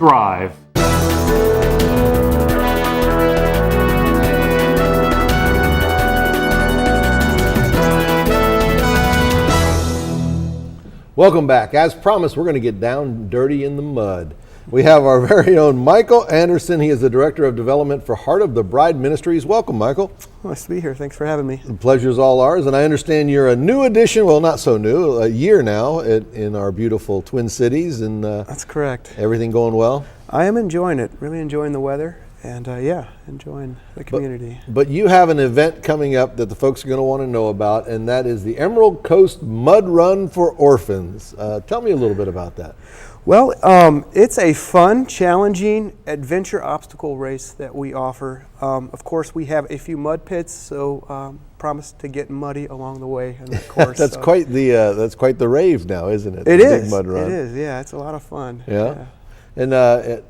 thrive. Welcome back. As promised, we're going to get down dirty in the mud. We have our very own Michael Anderson. He is the Director of Development for Heart of the Bride Ministries. Welcome, Michael. Nice to be here. Thanks for having me. The pleasure's all ours. And I understand you're a new addition, well, not so new, a year now in our beautiful Twin Cities. And that's correct. Everything going well? I am enjoying it, really enjoying the weather. And enjoying the community. But you have an event coming up that the folks are going to want to know about, and that is the Emerald Coast Mud Run for Orphans. Tell me a little bit about that. Well, it's a fun, challenging adventure obstacle race that we offer. Of course, we have a few mud pits, so promise to get muddy along the way in that course. That's quite the rave now, isn't it? It is. Big mud run. It is. Yeah, it's a lot of fun. Yeah. And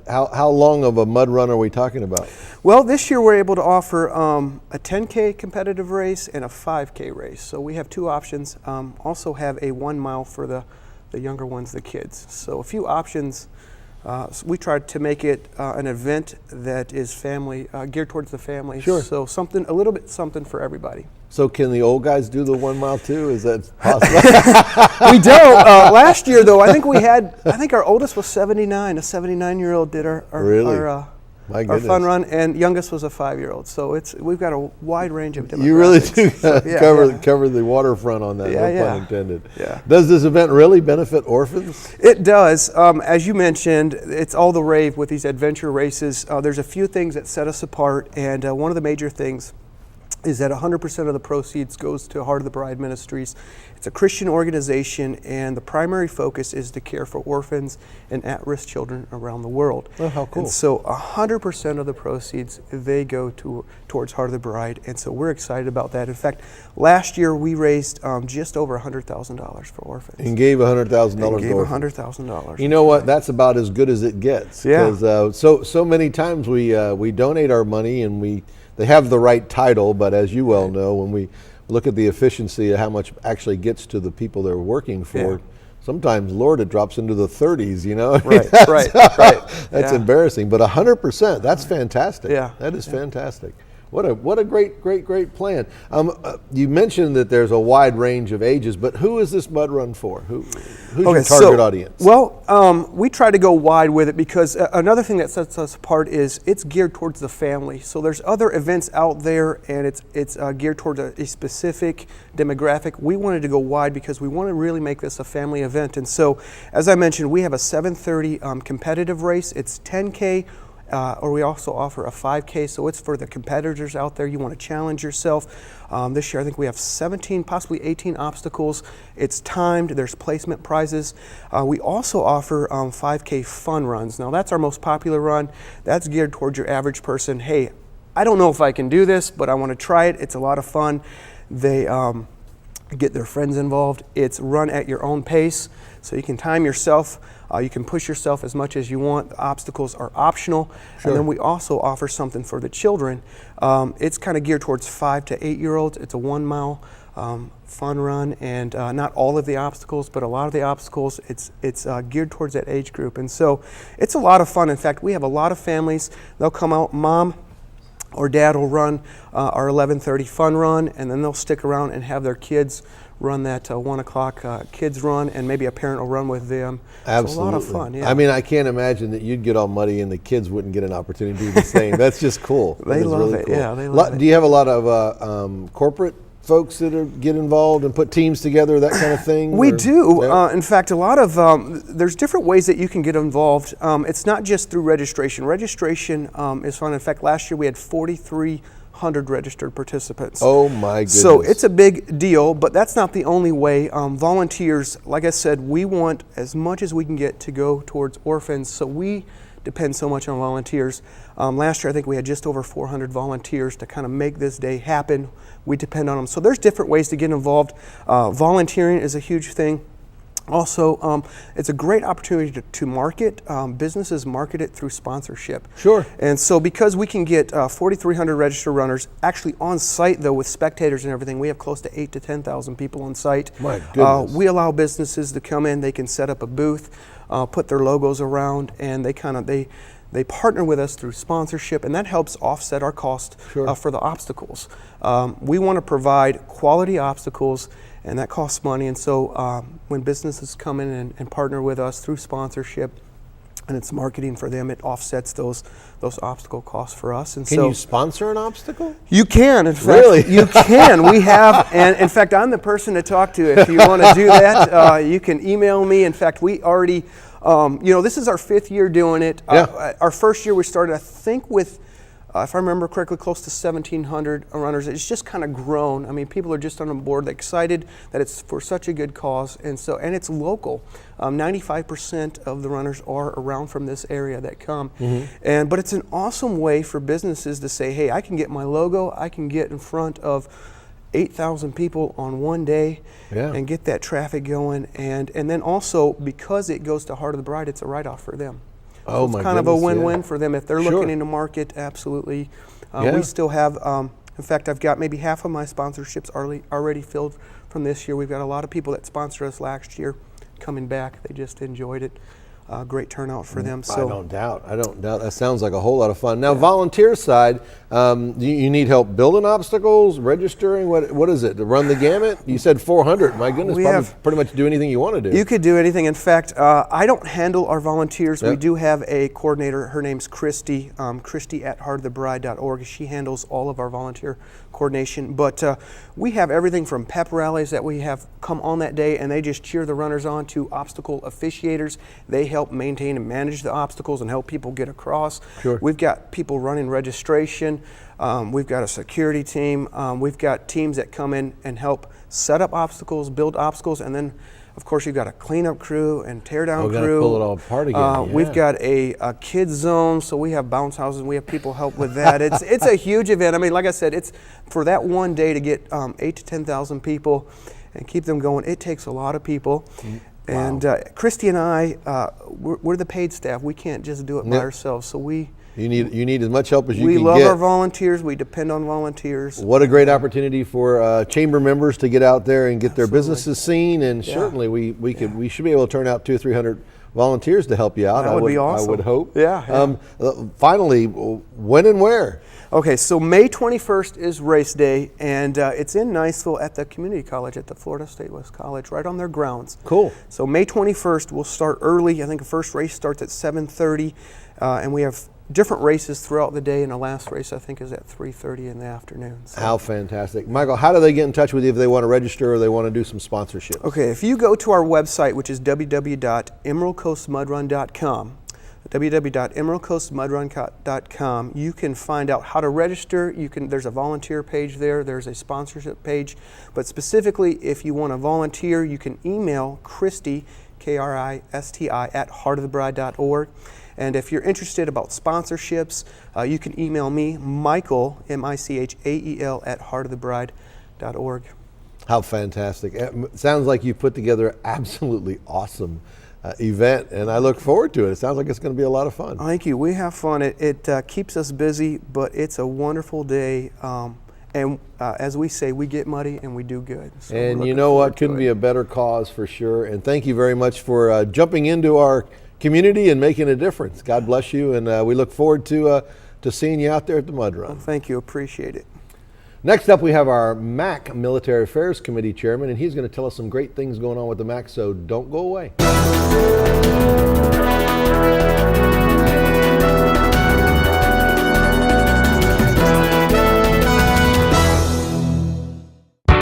how long of a mud run are we talking about? Well, this year we're able to offer a 10K competitive race and a 5K race. So we have two options. Also have a 1 mile for the younger ones, the kids. So a few options. So we tried to make it an event that is family geared towards the family. Sure. So a little bit something for everybody. So can the old guys do the 1 mile too? Is that possible? We don't. Last year though, I think our oldest was 79. A 79-year-old did our fun run, and youngest was a 5-year-old. So we've got a wide range of demographics. You really do cover the waterfront on that. No pun intended. Yeah. Does this event really benefit orphans? It does. As you mentioned, it's all the rave with these adventure races. There's a few things that set us apart, and one of the major things is that 100% of the proceeds goes to Heart of the Bride Ministries. It's a Christian organization, and the primary focus is to care for orphans and at-risk children around the world. Oh, how cool. And so 100% of the proceeds, they go towards Heart of the Bride, and so we're excited about that. In fact, last year we raised just over $100,000 for orphans. And gave $100,000 to orphans. Gave $100,000. You know what? That's about as good as it gets. Yeah. Because so many times we donate our money and they have the right title, but as you well know, when we look at the efficiency of how much actually gets to the people they're working for, sometimes, Lord, it drops into the 30s, you know? Right. That's embarrassing, but 100%, that's fantastic. Yeah. That is fantastic. What a great plan. You mentioned that there's a wide range of ages, but who is this mud run for? Who's your target audience? Well, we try to go wide with it because another thing that sets us apart is it's geared towards the family. So there's other events out there, and it's geared towards a specific demographic. We wanted to go wide because we want to really make this a family event. And so, as I mentioned, we have a 7:30 competitive race. It's 10K. Or we also offer a 5K, so it's for the competitors out there. You want to challenge yourself. This year I think we have 17, possibly 18 obstacles. It's timed, there's placement prizes. We also offer 5K fun runs. Now that's our most popular run. That's geared towards your average person. Hey, I don't know if I can do this, but I want to try it. It's a lot of fun. They get their friends involved. It's run at your own pace, so you can time yourself. You can push yourself as much as you want. The obstacles are optional. Sure. And then we also offer something for the children. It's kind of geared towards 5 to 8-year-olds. It's a 1 mile fun run, and not all of the obstacles, but a lot of the obstacles, it's geared towards that age group. And so it's a lot of fun. In fact, we have a lot of families. They'll come out, mom or dad will run our 11:30 fun run, and then they'll stick around and have their kids run that 1 o'clock kids run, and maybe a parent will run with them. Absolutely. It's a lot of fun. Yeah. I mean, I can't imagine that you'd get all muddy and the kids wouldn't get an opportunity to do the same. That's just cool. They love really it. Cool. Yeah, they love it. Do you have a lot of corporate folks that get involved and put teams together, that kind of thing? We do. Yeah. In fact, a lot of there's different ways that you can get involved. It's not just through registration. Registration is fun. In fact, last year we had 4,300 registered participants. Oh my goodness. So it's a big deal, but that's not the only way. Volunteers, like I said, we want as much as we can get to go towards orphans, so we depend so much on volunteers. Last year I think we had just over 400 volunteers to kind of make this day happen. We depend on them. So there's different ways to get involved. Volunteering is a huge thing. Also, it's a great opportunity to market. Businesses market it through sponsorship. Sure. And so because we can get 4,300 registered runners actually on site, though, with spectators and everything, we have close to 8,000 to 10,000 people on site. My goodness. We allow businesses to come in. They can set up a booth. put their logos around, and they partner with us through sponsorship, and that helps offset our cost Sure. for the obstacles. We want to provide quality obstacles, and that costs money. And so when businesses come in and partner with us through sponsorship, and it's marketing for them, it offsets those obstacle costs for us. And Can so you sponsor an obstacle? you can, in fact, Really? you can. We have, and in fact, I'm the person to talk to if you want to do that. You can email me. In fact, we already, this is our 5th year doing it. Yeah. Our first year we started, I think, with, if I remember correctly, close to 1,700 runners. It's just kind of grown. I mean, people are just on board, excited that it's for such a good cause, and it's local. 95% of the runners are around from this area that come, but it's an awesome way for businesses to say, hey, I can get my logo, I can get in front of 8,000 people on one day, Yeah. and get that traffic going, and then also because it goes to Heart of the Bride, it's a write-off for them. Oh, It's my kind of a goodness, win-win yeah. for them if they're Sure. looking into market. Absolutely, Yeah. we still have. In fact, I've got maybe half of my sponsorships already filled from this year. We've got a lot of people that sponsored us last year coming back. They just enjoyed it. Great turnout for them. I don't doubt. That sounds like a whole lot of fun. Now, volunteer side, you need help building obstacles, registering. What is it? To run the gamut? You said 400. My goodness, We probably have- pretty much do anything you want to do. You could do anything. In fact, I don't handle our volunteers. We Yep. do have a coordinator. Her name's Christy. Christy at heartofthebride.org. She handles all of our volunteer coordination. But we have everything from pep rallies that we have come on that day, and they just cheer the runners on, to obstacle officiators. They help maintain and manage the obstacles and help people get across. Sure. We've got people running registration. We've got a security team. We've got teams that come in and help set up obstacles, build obstacles, and then, of course, you've got a cleanup crew and tear down We gotta crew. pull it all apart again. We've Yeah. got a kids zone, so we have bounce houses. And we have people help with that. It's a huge event. I mean, like I said, it's for that one day to get 8 to 10,000 people and keep them going. It takes a lot of people. And Christy and I, we're the paid staff. We can't just do it by Yep. ourselves. So we You need as much help as you we can love get. our volunteers. We depend on volunteers. What a great opportunity for chamber members to get out there and get their businesses seen, and Yeah. certainly we should be able to turn out 200 or 300 volunteers to help you out. That would be awesome. I would hope. Yeah. Finally, when and where? Okay, so May 21st is race day, and it's in Niceville at the community college at the Florida State West College, right on their grounds. Cool. So May 21st, we'll start early. I think the first race starts at 7:30, and we have different races throughout the day, and the last race, I think, is at 3:30 in the afternoon. So. How fantastic. Michael, how do they get in touch with you if they want to register or they want to do some sponsorship? Okay, if you go to our website, which is www.emeraldcoastmudrun.com, www.emeraldcoastmudrun.com, you can find out how to register. There's a volunteer page there. There's a sponsorship page. But specifically, if you want to volunteer, you can email Christy, Kristi, at heartofthebride.org. And if you're interested about sponsorships, you can email me, Michael, Michael, at heartofthebride.org. How fantastic. It sounds like you put together an absolutely awesome event, and I look forward to it. It sounds like it's going to be a lot of fun. Thank you. We have fun. It keeps us busy, but it's a wonderful day. And as we say, we get muddy and we do good. So we're And you looking know forward what? to Couldn't it. be a better cause for sure. And thank you very much for jumping into our community and making a difference. God bless you, and we look forward to seeing you out there at the Mud Run. Thank you. Appreciate it. Next up, we have our MAC Military Affairs Committee Chairman, and he's going to tell us some great things going on with the MAC, so don't go away.